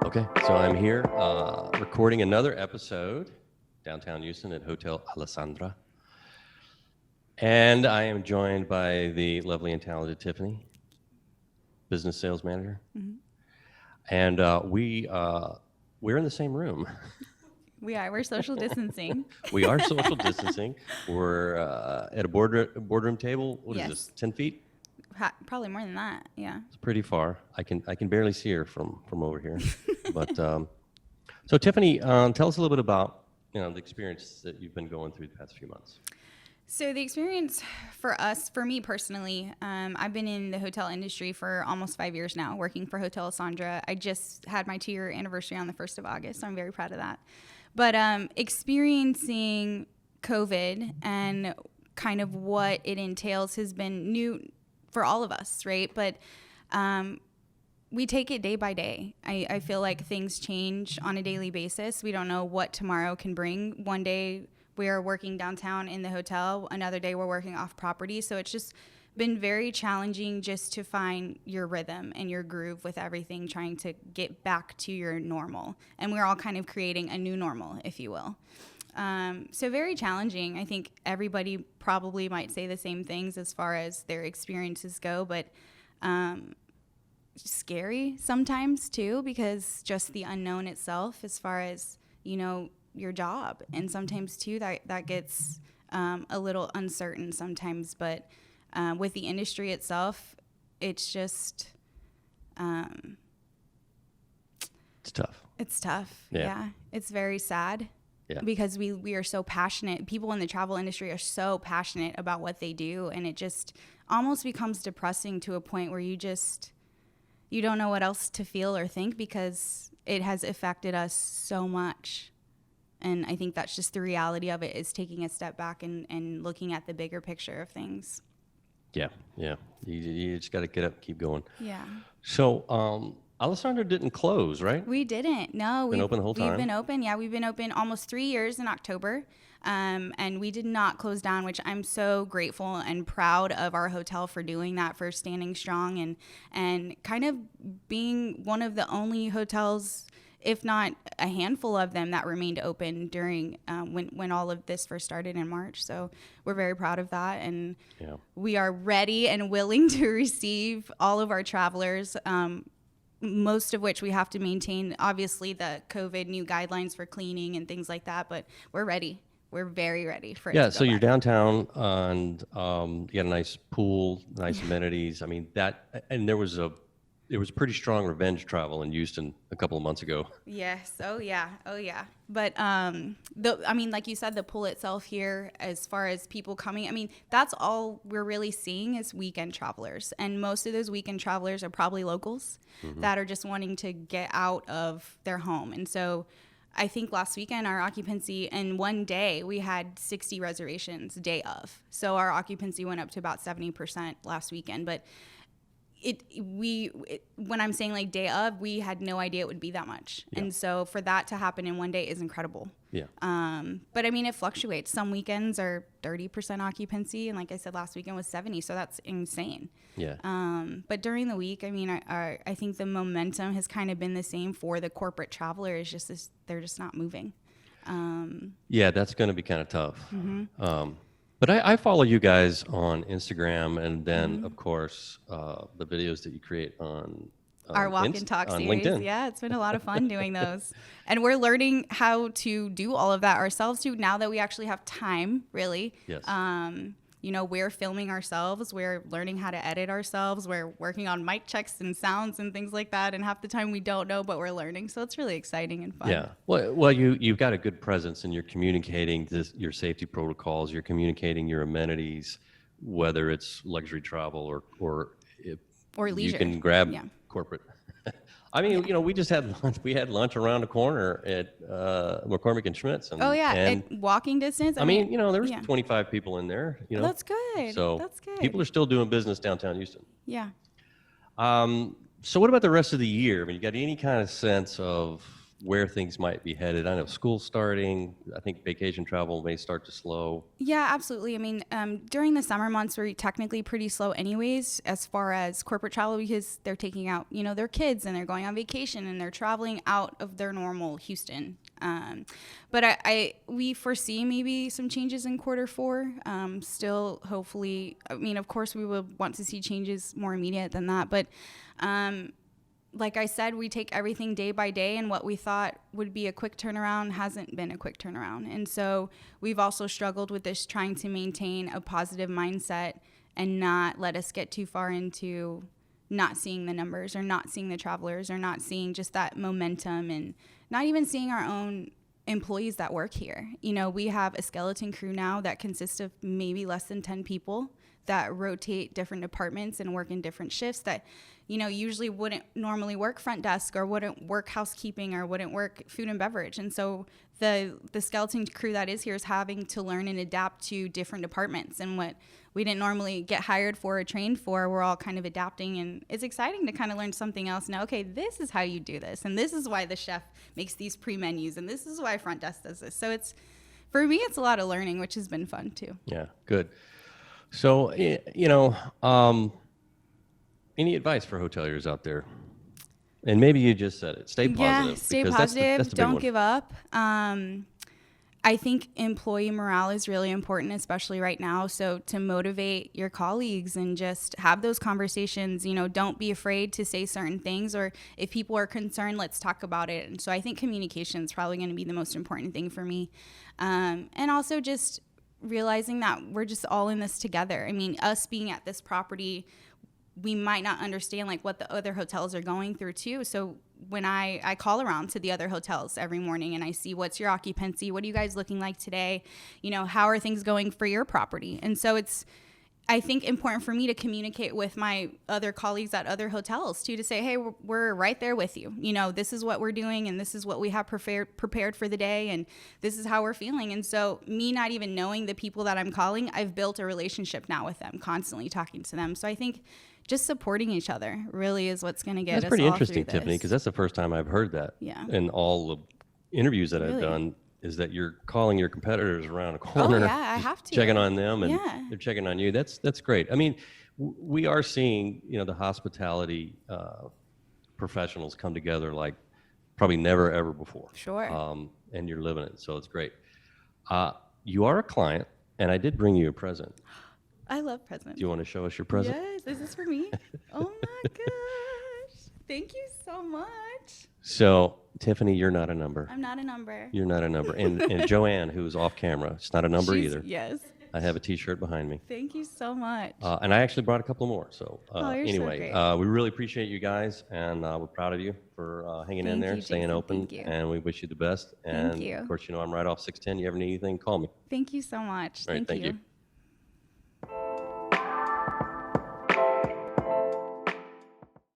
Okay, so I'm here recording another episode downtown Houston at Hotel Alessandra. And I am joined by the lovely and talented Tiffany, business sales manager. Mm-hmm. And we're in the same room. We are. We're social distancing. We are social distancing. We're at a boardroom table. What is this, 10 feet? Probably more than that, yeah. It's pretty far. I can barely see her from over here. But so Tiffany, tell us a little bit about the experience that you've been going through the past few months. So the experience for me personally, I've been in the hotel industry for almost 5 years now, working for Hotel Alessandra. I just had my 2-year anniversary on the 1st of August, so I'm very proud of that. But experiencing COVID and kind of what it entails has been new for all of us, right? But we take it day by day. I feel like things change on a daily basis. We don't know what tomorrow can bring. One day we are working downtown in the hotel. Another day we're working off property. So it's just been very challenging just to find your rhythm and your groove with everything, trying to get back to your normal. And we're all kind of creating a new normal, if you will. So very challenging. I think everybody probably might say the same things as far as their experiences go, but scary sometimes too, because just the unknown itself as far as, your job. And sometimes too that gets a little uncertain sometimes, but with the industry itself, it's just... it's tough. It's tough. Yeah. It's very sad. Yeah. Because we are so passionate. People in the travel industry are so passionate about what they do, and it just almost becomes depressing to a point where you don't know what else to feel or think because it has affected us so much. And I think that's just the reality of it, is taking a step back and looking at the bigger picture of things. Yeah. You just got to get up and keep going. Yeah. So, Alessandra didn't close, right? We didn't. No, we've been open the whole time. We've been open. Yeah, we've been open almost 3 years in October, and we did not close down, which I'm so grateful and proud of our hotel for doing that, for standing strong and kind of being one of the only hotels, if not a handful of them, that remained open during when all of this first started in March. So we're very proud of that, and we are ready and willing to receive all of our travelers. Most of which we have to maintain, obviously, the COVID new guidelines for cleaning and things like that, but we're ready. We're very ready for it to go so you're back. downtown, and you got a nice pool, nice amenities. I mean, and there was pretty strong revenge travel in Houston a couple of months ago. Yes. Oh yeah. But like you said, the pool itself here, as far as people coming, that's all we're really seeing is weekend travelers, and most of those weekend travelers are probably locals that are just wanting to get out of their home. And so I think last weekend our occupancy, in one day we had 60 reservations day of. So our occupancy went up to about 70% last weekend, but when I'm saying like day of, we had no idea it would be that much. Yeah. And so for that to happen in one day is incredible. Yeah. But it fluctuates. Some weekends are 30% occupancy, and like I said, last weekend was 70, so that's insane. Yeah. But during the week, I think the momentum has kind of been the same for the corporate traveler. Is just they're just not moving. Yeah, that's going to be kind of tough. Mm-hmm. But I follow you guys on Instagram, and then, of course, the videos that you create on our Walk&Talk series. LinkedIn. Yeah, it's been a lot of fun doing those. And we're learning how to do all of that ourselves, too, now that we actually have time, really. Yes. We're filming ourselves. We're learning how to edit ourselves. We're working on mic checks and sounds and things like that. And half the time we don't know, but we're learning. So it's really exciting and fun. Yeah. Well, you've got a good presence, and you're communicating your safety protocols. You're communicating your amenities, whether it's luxury travel or leisure. You can grab corporate. We just had lunch. We had lunch around the corner at McCormick and Schmidt's. And walking distance. There was 25 people in there. That's good. So that's good. People are still doing business downtown Houston. Yeah. So what about the rest of the year? You got any kind of sense of where things might be headed? I know school's starting. I think vacation travel may start to slow. Yeah, absolutely. I mean, during the summer months, we're technically pretty slow anyways, as far as corporate travel, because they're taking out, their kids and they're going on vacation and they're traveling out of their normal Houston. But we foresee maybe some changes in Q4. Still, hopefully, I mean, of course, we would want to see changes more immediate than that. But like I said, we take everything day by day, and what we thought would be a quick turnaround hasn't been a quick turnaround. And so we've also struggled with this, trying to maintain a positive mindset and not let us get too far into not seeing the numbers or not seeing the travelers or not seeing just that momentum and not even seeing our own employees that work here. We have a skeleton crew now that consists of maybe less than 10 people that rotate different departments and work in different shifts that, usually wouldn't normally work front desk or wouldn't work housekeeping or wouldn't work food and beverage. And so the skeleton crew that is here is having to learn and adapt to different departments, and what we didn't normally get hired for or trained for, we're all kind of adapting, and it's exciting to kind of learn something else now. Okay, this is how you do this, and this is why the chef makes these pre-menus, and this is why front desk does this. So for me, it's a lot of learning, which has been fun too. Yeah, good. So, any advice for hoteliers out there? And maybe you just said it. Stay positive. Yeah, stay because positive. That's the big Don't one. give up. I think employee morale is really important, especially right now. So to motivate your colleagues and just have those conversations, don't be afraid to say certain things, or if people are concerned, let's talk about it. And so I think communication is probably going to be the most important thing for me. And also just realizing that we're just all in this together. I mean, us being at this property, we might not understand like what the other hotels are going through too. So when I call around to the other hotels every morning and I see what's your occupancy, what are you guys looking like today? How are things going for your property? And so it's, I think, important for me to communicate with my other colleagues at other hotels too, to say, hey, we're right there with you. This is what we're doing, and this is what we have prepared for the day, and this is how we're feeling. And so me not even knowing the people that I'm calling, I've built a relationship now with them, constantly talking to them. So I think just supporting each other really is what's going to get us all through this. That's pretty interesting, Tiffany, because that's the first time I've heard that. Yeah. In all the interviews that I've Really? done, is that you're calling your competitors around a corner. Oh, yeah, I have to. Checking on them, and Yeah. they're checking on you. That's great. I mean, we are seeing, the hospitality professionals come together like probably never, ever before. Sure. And you're living it, so it's great. You are a client, and I did bring you a present. I love presents. Do you want to show us your present? Yes, is this for me? Oh my gosh. Thank you so much. So, Tiffany, you're not a number. I'm not a number. You're not a number. And Joanne, who's off camera, she's not a number either. Yes. I have a T-shirt behind me. Thank you so much. And I actually brought a couple more. So You're so anyway, great. we really appreciate you guys, and we're proud of you for hanging in Thank there, you, staying Jason. open, Thank you. and we wish you the best. And you. of course, I'm right off 610. You ever need anything, call me. Thank you so much. All right, thank you.